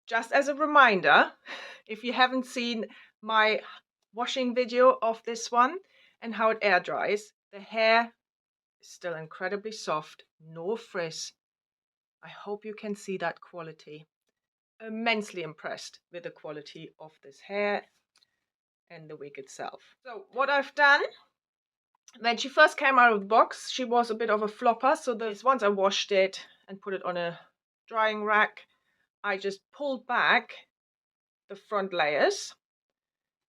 just as a reminder, if you haven't seen my washing video of this one and how it air dries, the hair is still incredibly soft, no frizz. I hope you can see that quality. Immensely impressed with the quality of this hair and the wig itself. So what I've done, when she first came out of the box, she was a bit of a flopper. So once I washed it and put it on a drying rack, I just pulled back the front layers,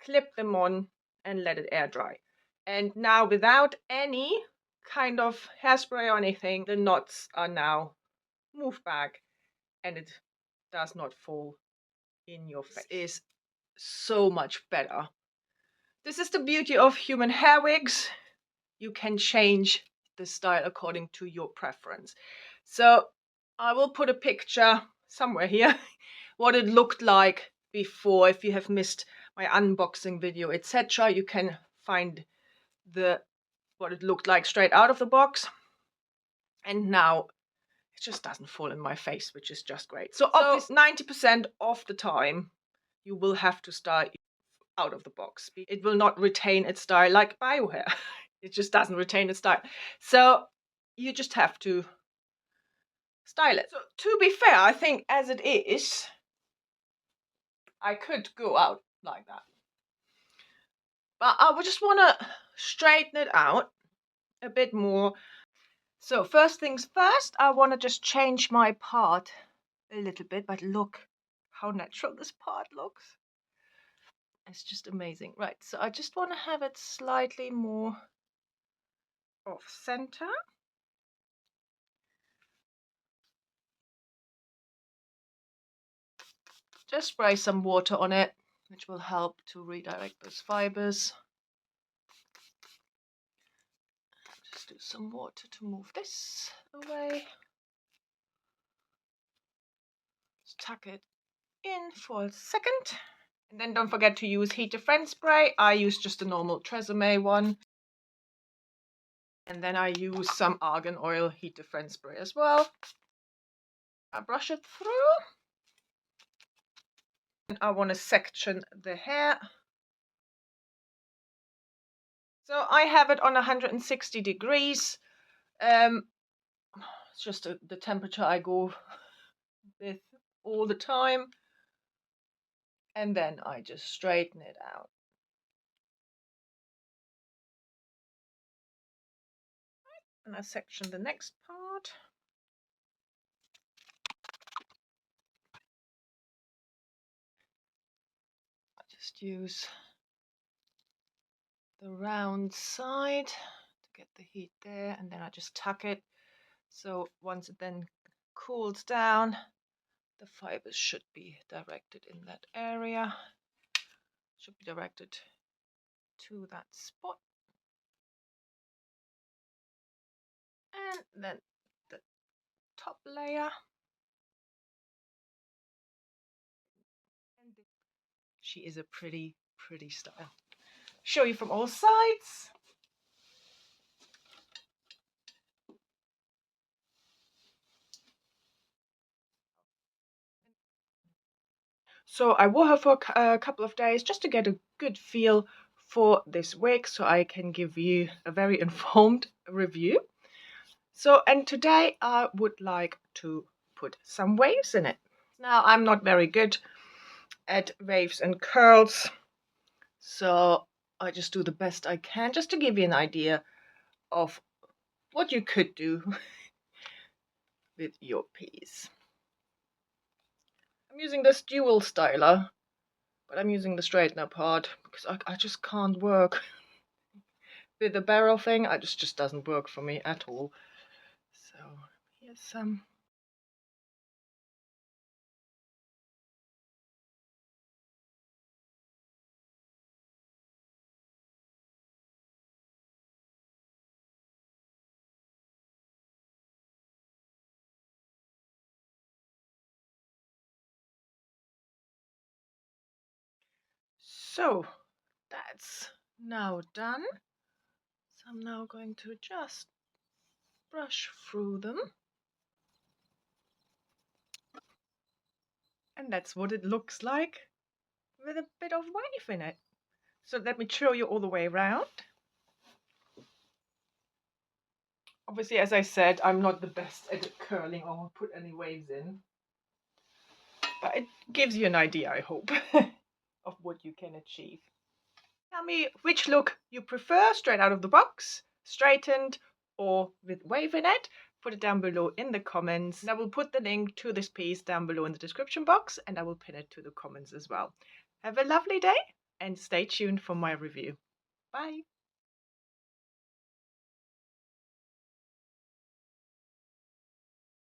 clipped them on, and let it air dry. And now, without any kind of hairspray or anything, the knots are now moved back and it does not fall in your face. It is so much better. This is the beauty of human hair wigs. You can change the style according to your preference. So I will put a picture somewhere here what it looked like before. If you have missed my unboxing video, etc., you can find what it looked like straight out of the box. And now it just doesn't fall in my face, which is just great. So obviously 90% of the time you will have to style out of the box. It will not retain its style like bio hair. It just doesn't retain its style. So you just have to style it. So to be fair, I think as it is, I could go out like that. But I would just want to straighten it out a bit more. So first things first, I want to just change my part a little bit. But look how natural this part looks. It's just amazing. Right, so I just want to have it slightly more off center. Just spray some water on it, which will help to redirect those fibers. Just do some water to move this away. Just tuck it in for a second. And then don't forget to use heat defense spray. I use just a normal Tresemme one. And then I use some argan oil heat defense spray as well. I brush it through. And I want to section the hair. So I have it on 160 degrees. It's just the temperature I go with all the time. And then I just straighten it out. And I section the next part. I just use the round side to get the heat there, and then I just tuck it. So once it then cools down, the fibers should be directed in that area. Should be directed to that spot. And then the top layer. She is a pretty style. Show you from all sides. So I wore her for a couple of days just to get a good feel for this wig, so I can give you a very informed review. So, and today I would like to put some waves in it. Now, I'm not very good at waves and curls, so I just do the best I can just to give you an idea of what you could do with your piece. I'm using this dual styler, but I'm using the straightener part because I just can't work with the barrel thing. It just doesn't work for me at all. So here's some. So that's now done. So I'm now going to just brush through them. And And that's what it looks like with a bit of wave in it. So let me show you all the way around. Obviously, as I said, I'm not the best at curling or put any waves in. But it gives you an idea, I hope, of what you can achieve. Tell me which look you prefer, straight out of the box, straightened, or with wave in it. Put it down below in the comments. And I will put the link to this piece down below in the description box, and I will pin it to the comments as well. Have a lovely day and stay tuned for my review. Bye.